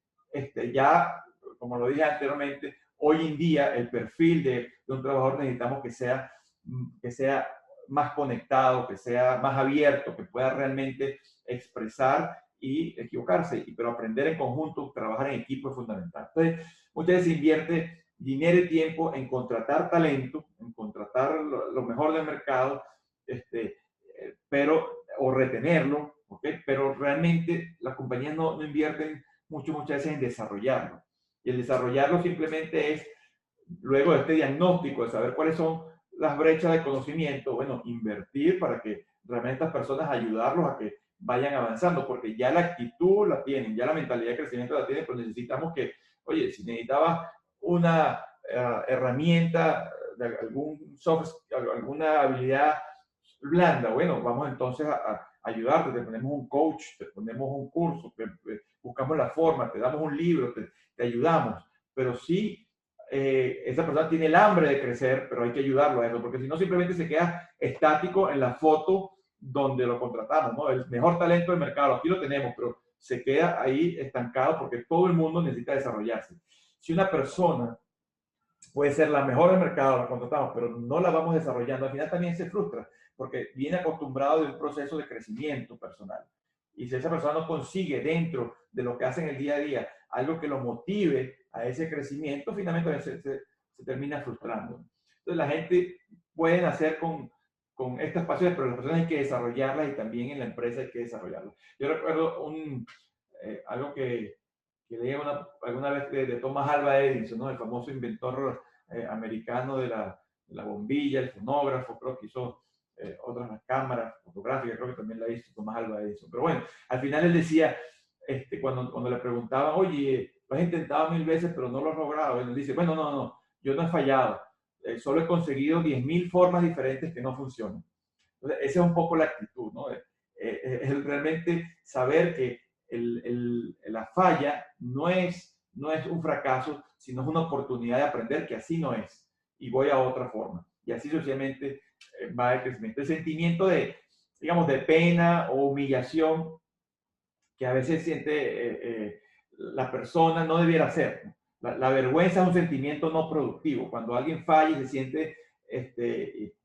ya, como lo dije anteriormente, hoy en día el perfil de un trabajador necesitamos que sea más conectado, que sea más abierto, que pueda realmente expresar y equivocarse, pero aprender en conjunto, trabajar en equipo es fundamental. Entonces, muchas veces invierte dinero y tiempo en contratar talento, en contratar lo mejor del mercado, o retenerlo, ¿okay? Pero realmente las compañías no invierten muchas veces en desarrollarlo. Y el desarrollarlo simplemente es, luego de este diagnóstico, de saber cuáles son las brechas de conocimiento, bueno, invertir para que realmente estas personas ayudarlos a que vayan avanzando, porque ya la actitud la tienen, ya la mentalidad de crecimiento la tienen, pero necesitamos que, oye, si necesitabas una herramienta, de algún soft, alguna habilidad blanda, bueno, vamos entonces a ayudarte, te ponemos un coach, te ponemos un curso, buscamos la forma, te damos un libro, te ayudamos, pero sí, esa persona tiene el hambre de crecer, pero hay que ayudarlo a eso, porque si no simplemente se queda estático en la foto donde lo contratamos, ¿no? El mejor talento del mercado, aquí lo tenemos, pero se queda ahí estancado porque todo el mundo necesita desarrollarse. Si una persona puede ser la mejor del mercado, la contratamos, pero no la vamos desarrollando, al final también se frustra, porque viene acostumbrado de un proceso de crecimiento personal. Y si esa persona no consigue dentro de lo que hace en el día a día algo que lo motive a ese crecimiento, finalmente se termina frustrando. Entonces la gente puede hacer con estas pasiones, pero las personas hay que desarrollarlas y también en la empresa hay que desarrollarlas. Yo recuerdo algo que leí alguna vez de Thomas Alva Edison, ¿no? El famoso inventor americano de la bombilla, el fonógrafo, creo que hizo otras cámaras fotográficas, creo que también la hizo Thomas Alva Edison. Pero bueno, al final él decía, cuando le preguntaban, oye, lo has intentado 1000 veces, pero no lo has logrado, él dice, bueno, no, yo no he fallado, solo he conseguido 10.000 formas diferentes que no funcionan. Entonces, esa es un poco la actitud, ¿no? Es realmente saber que la falla no es un fracaso, sino es una oportunidad de aprender que así no es. Y voy a otra forma. Y así sucesivamente va el crecimiento. El sentimiento digamos, de pena o humillación que a veces siente la persona no debiera ser. La vergüenza es un sentimiento no productivo. Cuando alguien falla y se siente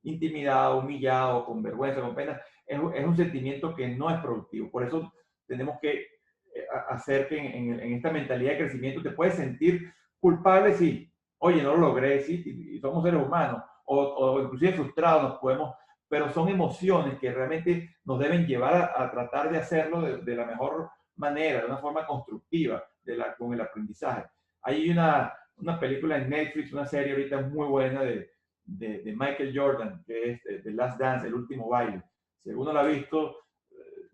intimidado, humillado, con vergüenza, con pena, es un sentimiento que no es productivo. Por eso tenemos que hacer que en esta mentalidad de crecimiento te puedes sentir culpable si, oye, no lo logré, sí, y somos seres humanos, o inclusive frustrados nos podemos, pero son emociones que realmente nos deben llevar a tratar de hacerlo de la mejor manera, de una forma constructiva, con el aprendizaje. Hay una película en Netflix, una serie ahorita muy buena de Michael Jordan, que es The Last Dance, El Último Baile. Si alguno la ha visto,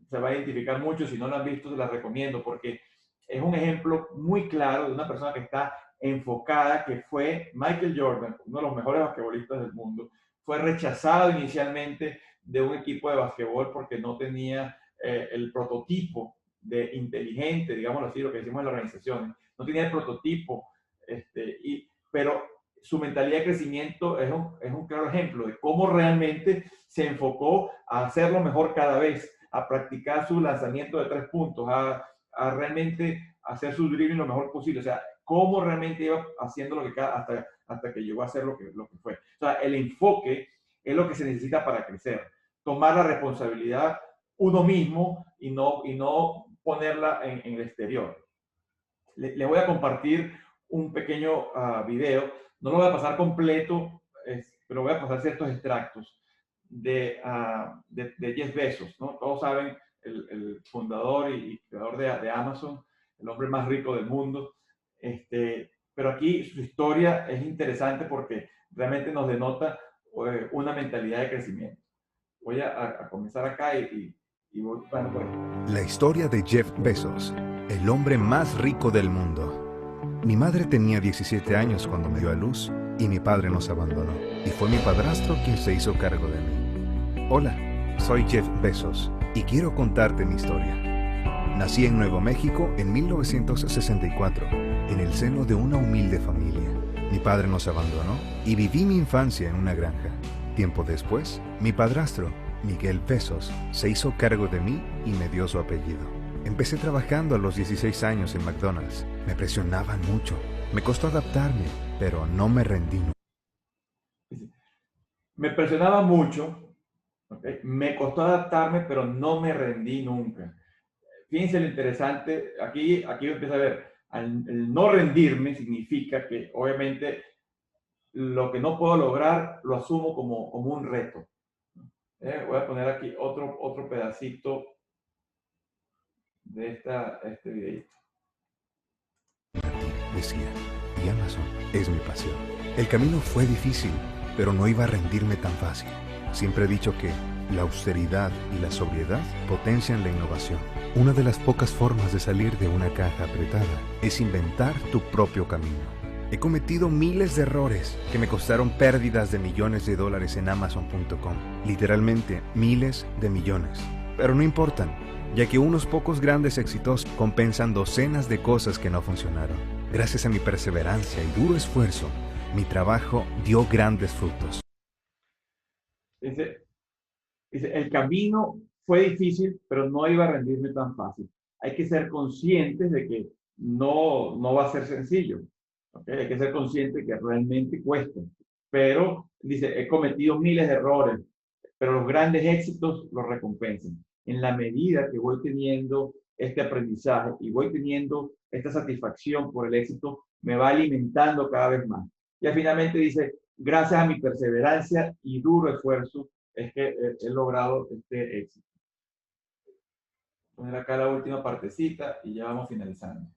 se va a identificar mucho. Si no la han visto, se la recomiendo porque es un ejemplo muy claro de una persona que está enfocada, que fue Michael Jordan, uno de los mejores basquetbolistas del mundo. Fue rechazado inicialmente de un equipo de basquetbol porque no tenía el prototipo de inteligente, digámoslo así, lo que decimos en las organizaciones. No tenía el prototipo, pero su mentalidad de crecimiento es un claro ejemplo de cómo realmente se enfocó a hacerlo mejor cada vez, a practicar su lanzamiento de 3 puntos, a realmente hacer su dribbling lo mejor posible. O sea, cómo realmente iba haciendo lo que hasta que llegó a ser lo que fue. O sea, el enfoque es lo que se necesita para crecer. Tomar la responsabilidad uno mismo y no ponerla en el exterior. Le voy a compartir un pequeño video. No lo voy a pasar completo, pero voy a pasar ciertos extractos de Jeff Bezos, ¿no? Todos saben, el fundador y creador de Amazon, el hombre más rico del mundo. Pero aquí su historia es interesante porque realmente nos denota una mentalidad de crecimiento. Voy a comenzar acá y voy, bueno, por aquí. La historia de Jeff Bezos, el hombre más rico del mundo. Mi madre tenía 17 años cuando me dio a luz y mi padre nos abandonó. Y fue mi padrastro quien se hizo cargo de mí. Hola, soy Jeff Bezos y quiero contarte mi historia. Nací en Nuevo México en 1964, en el seno de una humilde familia. Mi padre nos abandonó y viví mi infancia en una granja. Tiempo después, mi padrastro, Miguel Bezos, se hizo cargo de mí y me dio su apellido. Empecé trabajando a los 16 años en McDonald's. Me presionaban mucho. Me costó adaptarme, pero no me rendí. Me presionaba mucho, ¿okay? Me costó adaptarme, pero no me rendí nunca. Fíjense lo interesante, aquí empieza a ver, el no rendirme significa que obviamente lo que no puedo lograr lo asumo como un reto. Voy a poner aquí otro pedacito de este videito. Decía, y Amazon es mi pasión. El camino fue difícil, pero no iba a rendirme tan fácil. Siempre he dicho que la austeridad y la sobriedad potencian la innovación. Una de las pocas formas de salir de una caja apretada es inventar tu propio camino. He cometido miles de errores que me costaron pérdidas de millones de dólares en Amazon.com. Literalmente miles de millones. Pero no importan, ya que unos pocos grandes éxitos compensan docenas de cosas que no funcionaron. Gracias a mi perseverancia y duro esfuerzo, mi trabajo dio grandes frutos. Dice, el camino fue difícil, pero no iba a rendirme tan fácil. Hay que ser conscientes de que no va a ser sencillo. ¿Okay? Hay que ser consciente que realmente cuesta. Pero, dice, he cometido miles de errores, pero los grandes éxitos los recompensan. En la medida que voy teniendo este aprendizaje y voy teniendo esta satisfacción por el éxito, me va alimentando cada vez más. Y finalmente dice, gracias a mi perseverancia y duro esfuerzo, es que he logrado este éxito. Voy a poner acá la última partecita y ya vamos finalizando.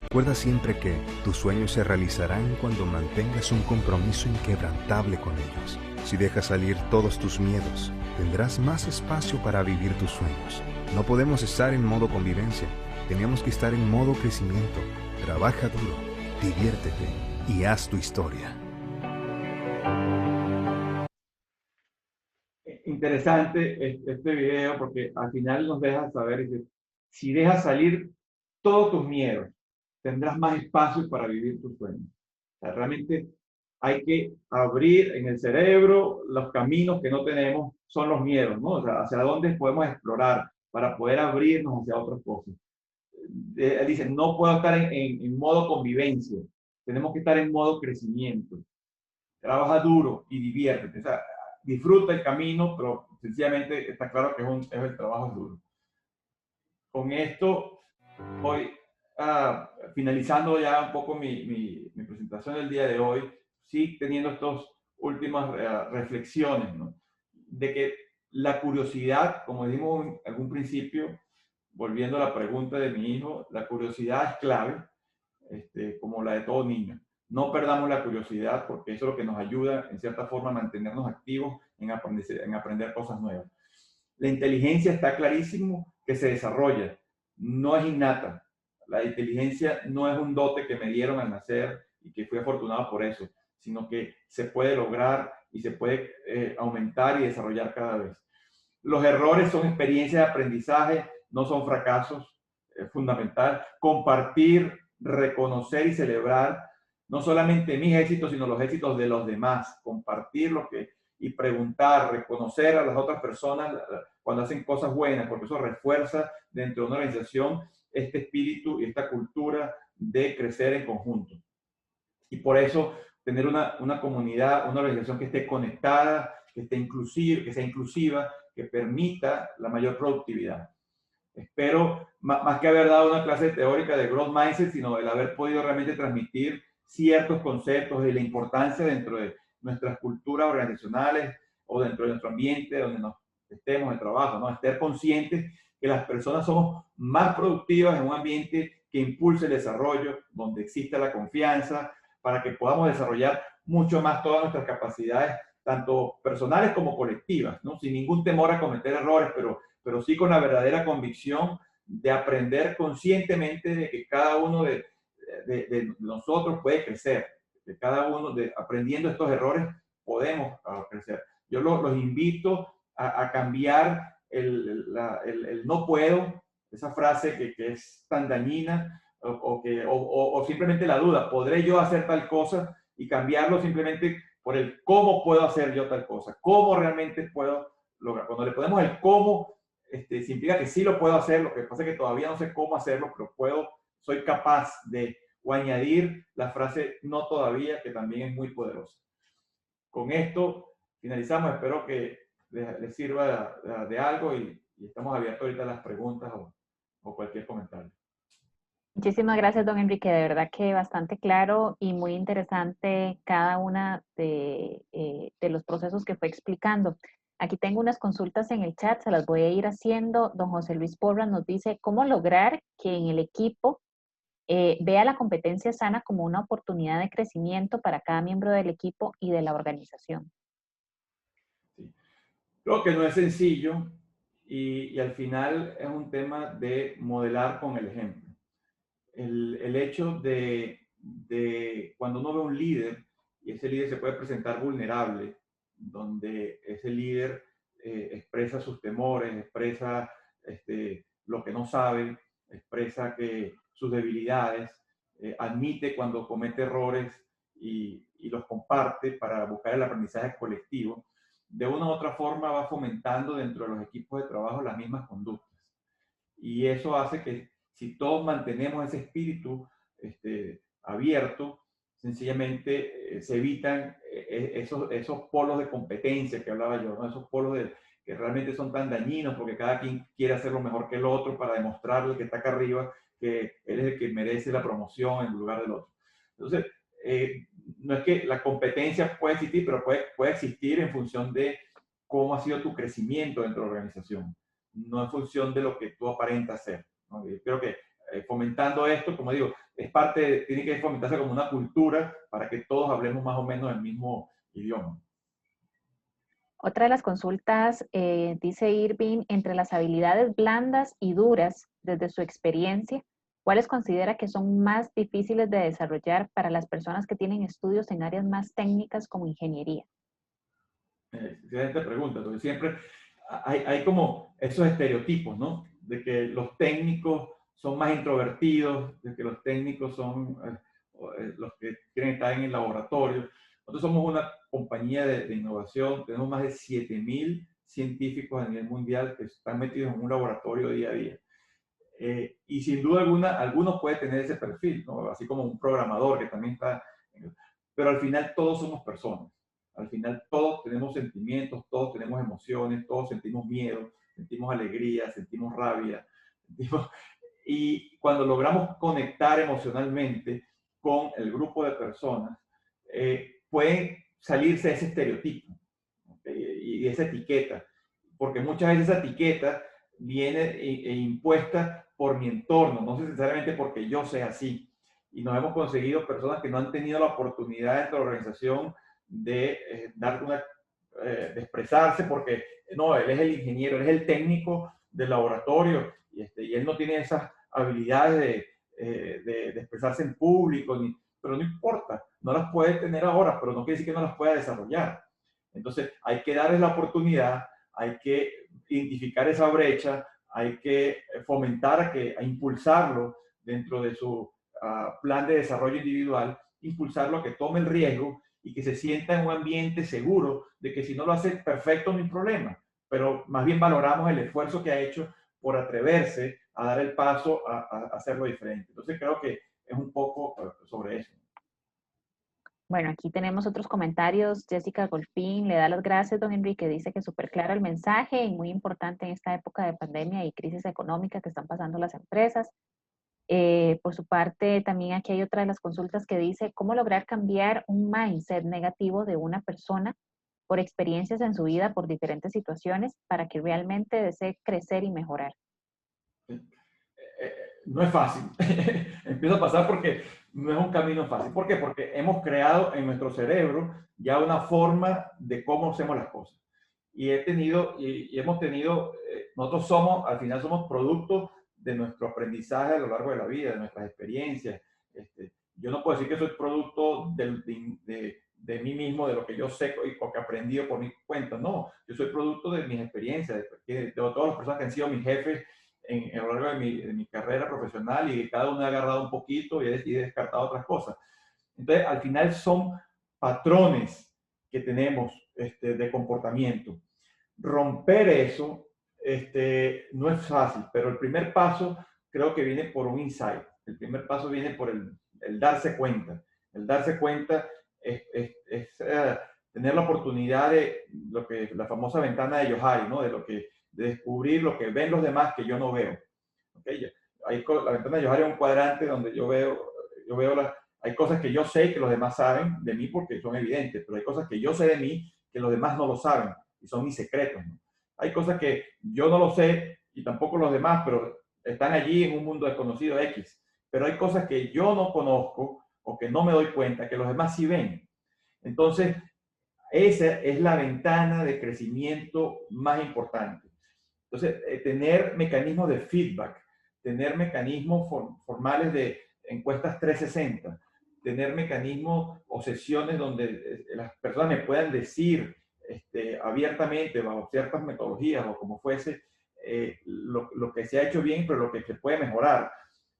Recuerda siempre que tus sueños se realizarán cuando mantengas un compromiso inquebrantable con ellos. Si dejas salir todos tus miedos, tendrás más espacio para vivir tus sueños. No podemos estar en modo convivencia, tenemos que estar en modo crecimiento. Trabaja duro, diviértete y haz tu historia. Interesante este video porque al final nos deja saber que si dejas salir todos tus miedos, tendrás más espacio para vivir tus sueños. O sea, realmente hay que abrir en el cerebro los caminos que no tenemos, son los miedos, ¿no? O sea, hacia dónde podemos explorar para poder abrirnos hacia otras cosas. él dice, no puedo estar en modo convivencia, tenemos que estar en modo crecimiento. Trabaja duro y diviértete. O sea, disfruta el camino, pero sencillamente está claro que el trabajo es duro. Con esto voy finalizando ya un poco mi presentación del día de hoy, sí teniendo estas últimas reflexiones, ¿no? De que la curiosidad, como dijimos en algún principio, volviendo a la pregunta de mi hijo, la curiosidad es clave, como la de todo niño. No perdamos la curiosidad porque eso es lo que nos ayuda, en cierta forma, a mantenernos activos en aprender cosas nuevas. La inteligencia está clarísimo que se desarrolla, no es innata. La inteligencia no es un dote que me dieron al nacer y que fui afortunado por eso, sino que se puede lograr y se puede aumentar y desarrollar cada vez. Los errores son experiencias de aprendizaje, no son fracasos. Es fundamental compartir, reconocer y celebrar no solamente mis éxitos, sino los éxitos de los demás. Compartir y preguntar, reconocer a las otras personas cuando hacen cosas buenas, porque eso refuerza dentro de una organización este espíritu y esta cultura de crecer en conjunto. Y por eso tener una comunidad, una organización que esté conectada, que esté inclusiva, que sea inclusiva, que permita la mayor productividad. Espero, más que haber dado una clase teórica de Growth Mindset, sino el haber podido realmente transmitir ciertos conceptos de la importancia dentro de nuestras culturas organizacionales o dentro de nuestro ambiente donde nos estemos en trabajo, ¿no? Estar conscientes que las personas somos más productivas en un ambiente que impulse el desarrollo, donde exista la confianza, para que podamos desarrollar mucho más todas nuestras capacidades, tanto personales como colectivas, ¿no? Sin ningún temor a cometer errores, pero sí con la verdadera convicción de aprender conscientemente de que cada uno de nosotros puede crecer, de cada uno, aprendiendo estos errores, podemos crecer. Yo los invito a cambiar el no puedo, esa frase que es tan dañina, o simplemente la duda, ¿podré yo hacer tal cosa? Y cambiarlo simplemente por el cómo puedo hacer yo tal cosa, cómo realmente puedo lograr. Cuando le ponemos el cómo, significa que sí lo puedo hacer, lo que pasa es que todavía no sé cómo hacerlo, pero soy capaz de, o añadir la frase no todavía, que también es muy poderosa. Con esto finalizamos, espero que les sirva de algo y estamos abiertos ahorita a las preguntas o cualquier comentario. Muchísimas gracias, don Enrique. De verdad que bastante claro y muy interesante cada una de los procesos que fue explicando. Aquí tengo unas consultas en el chat, se las voy a ir haciendo. Don José Luis Porras nos dice, ¿cómo lograr que en el equipo vea la competencia sana como una oportunidad de crecimiento para cada miembro del equipo y de la organización? Sí. Creo que no es sencillo y al final es un tema de modelar con el ejemplo. El hecho de cuando uno ve un líder y ese líder se puede presentar vulnerable, donde ese líder expresa sus temores, expresa lo que no sabe, expresa sus debilidades, admite cuando comete errores y los comparte para buscar el aprendizaje colectivo, de una u otra forma va fomentando dentro de los equipos de trabajo las mismas conductas. Y eso hace que si todos mantenemos ese espíritu abierto, sencillamente se evitan esos polos de competencia que hablaba yo, ¿no? Esos polos que realmente son tan dañinos porque cada quien quiere hacerlo mejor que el otro para demostrarle que está acá arriba que él es el que merece la promoción en lugar del otro. Entonces, no es que la competencia puede existir, pero puede existir en función de cómo ha sido tu crecimiento dentro de la organización, no en función de lo que tú aparentas ser, ¿no? Yo creo que fomentando esto, como digo, tiene que fomentarse como una cultura para que todos hablemos más o menos el mismo idioma. Otra de las consultas, dice Irving, entre las habilidades blandas y duras, desde su experiencia, ¿cuáles considera que son más difíciles de desarrollar para las personas que tienen estudios en áreas más técnicas como ingeniería? Excelente pregunta, porque siempre hay como esos estereotipos, ¿no? De que los técnicos son más introvertidos, de que los técnicos son los que quieren estar en el laboratorio. Nosotros somos una compañía de innovación, tenemos más de 7.000 científicos a nivel mundial que están metidos en un laboratorio día a día. Y sin duda alguna, algunos pueden tener ese perfil, ¿no? Así como un programador que también está... Pero al final todos somos personas. Al final todos tenemos sentimientos, todos tenemos emociones, todos sentimos miedo, sentimos alegría, sentimos rabia. Y cuando logramos conectar emocionalmente con el grupo de personas, puede salirse ese estereotipo, ¿okay? Y esa etiqueta, porque muchas veces esa etiqueta viene impuesta por mi entorno, no necesariamente porque yo sea así. Y nos hemos conseguido personas que no han tenido la oportunidad dentro de la organización de dar una, de expresarse, porque no, él es el ingeniero, él es el técnico del laboratorio, y él no tiene esas habilidades de expresarse en público, pero no importa, no las puede tener ahora, pero no quiere decir que no las pueda desarrollar. Entonces hay que darles la oportunidad, hay que identificar esa brecha, hay que fomentar, a impulsarlo dentro de su plan de desarrollo individual, impulsarlo a que tome el riesgo y que se sienta en un ambiente seguro de que si no lo hace perfecto no hay problema, pero más bien valoramos el esfuerzo que ha hecho por atreverse a dar el paso a hacerlo diferente. Entonces creo que es un poco sobre eso. Bueno, aquí tenemos otros comentarios. Jessica Golfín le da las gracias, don Enrique. Dice que súper claro el mensaje y muy importante en esta época de pandemia y crisis económica que están pasando las empresas. Por su parte, también aquí hay otra de las consultas que dice, ¿cómo lograr cambiar un mindset negativo de una persona por experiencias en su vida, por diferentes situaciones, para que realmente desee crecer y mejorar? No es fácil. Empieza a pasar porque no es un camino fácil. ¿Por qué? Porque hemos creado en nuestro cerebro ya una forma de cómo hacemos las cosas. Y hemos tenido, nosotros somos, al final somos producto de nuestro aprendizaje a lo largo de la vida, de nuestras experiencias. Yo no puedo decir que soy producto de mí mismo, de lo que yo sé o que he aprendido por mi cuenta. No, yo soy producto de mis experiencias, de todas las personas que han sido mis jefes a lo largo de mi carrera profesional, y cada uno ha agarrado un poquito y he descartado otras cosas. Entonces, al final son patrones que tenemos de comportamiento. Romper eso no es fácil, pero el primer paso creo que viene por un insight. El primer paso viene por el darse cuenta. El darse cuenta es tener la oportunidad de lo que la famosa ventana de Johari, ¿no? De descubrir lo que ven los demás que yo no veo. ¿Okay? La ventana de Johari es un cuadrante donde yo veo hay cosas que yo sé que los demás saben de mí porque son evidentes, pero hay cosas que yo sé de mí que los demás no lo saben y son mis secretos, ¿no? Hay cosas que yo no lo sé y tampoco los demás, pero están allí en un mundo desconocido X. Pero hay cosas que yo no conozco o que no me doy cuenta que los demás sí ven. Entonces, esa es la ventana de crecimiento más importante. Entonces, tener mecanismos de feedback, tener mecanismos formales de encuestas 360, tener mecanismos o sesiones donde las personas me puedan decir abiertamente, bajo ciertas metodologías o como fuese, lo que se ha hecho bien, pero lo que se puede mejorar,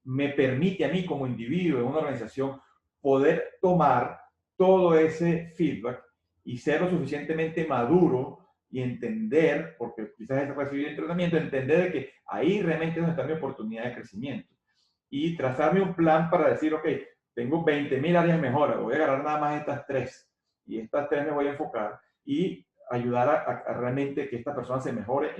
me permite a mí como individuo en una organización poder tomar todo ese feedback y ser lo suficientemente maduro y entender, porque quizás es recibir entrenamiento, entender de que ahí realmente es donde está mi oportunidad de crecimiento. Y trazarme un plan para decir, ok, tengo 20.000 áreas de mejora, voy a agarrar nada más estas tres, y estas tres me voy a enfocar, y ayudar a realmente que esta persona se mejore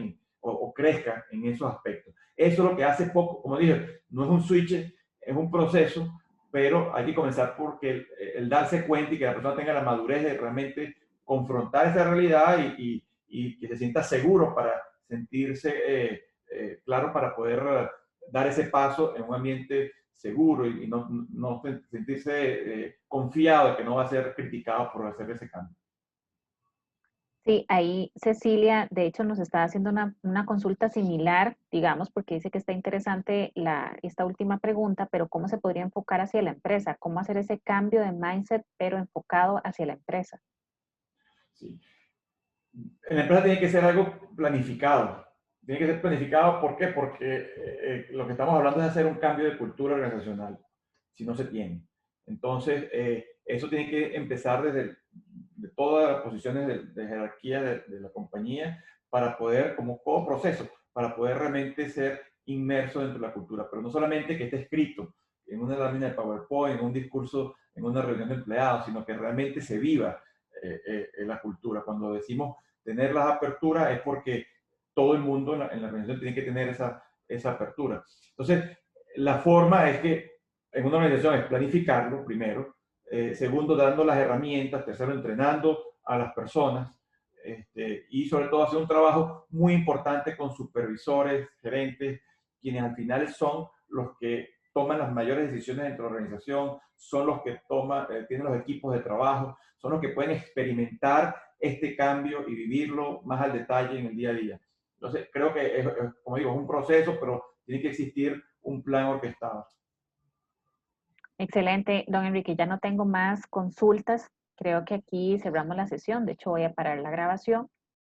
o crezca en esos aspectos. Eso es lo que hace poco, como dije, no es un switch, es un proceso, pero hay que comenzar porque el darse cuenta y que la persona tenga la madurez de realmente confrontar esa realidad y que se sienta seguro para sentirse claro para poder dar ese paso en un ambiente seguro y no sentirse confiado de que no va a ser criticado por hacer ese cambio. Sí, ahí Cecilia, de hecho, nos está haciendo una consulta similar, digamos, porque dice que está interesante esta última pregunta, pero ¿cómo se podría enfocar hacia la empresa? ¿Cómo hacer ese cambio de mindset, pero enfocado hacia la empresa? Sí. En la empresa tiene que ser algo planificado. Tiene que ser planificado, ¿por qué? Porque lo que estamos hablando es hacer un cambio de cultura organizacional, si no se tiene. Entonces, eso tiene que empezar de todas las posiciones de jerarquía de la compañía para poder, como todo proceso, para poder realmente ser inmerso dentro de la cultura, pero no solamente que esté escrito en una lámina de PowerPoint, en un discurso, en una reunión de empleados, sino que realmente se viva la cultura. Cuando decimos tener las aperturas es porque todo el mundo en la organización tiene que tener esa apertura. Entonces, la forma es que en una organización es planificarlo primero, segundo, dando las herramientas, tercero, entrenando a las personas, y sobre todo hacer un trabajo muy importante con supervisores, gerentes, quienes al final son los que toman las mayores decisiones dentro de la organización, son los que tienen los equipos de trabajo, son los que pueden experimentar este cambio y vivirlo más al detalle en el día a día. Entonces, creo que como digo, es un proceso, pero tiene que existir un plan orquestado. Excelente, don Enrique, ya no tengo más consultas. Creo que aquí cerramos la sesión. De hecho, voy a parar la grabación.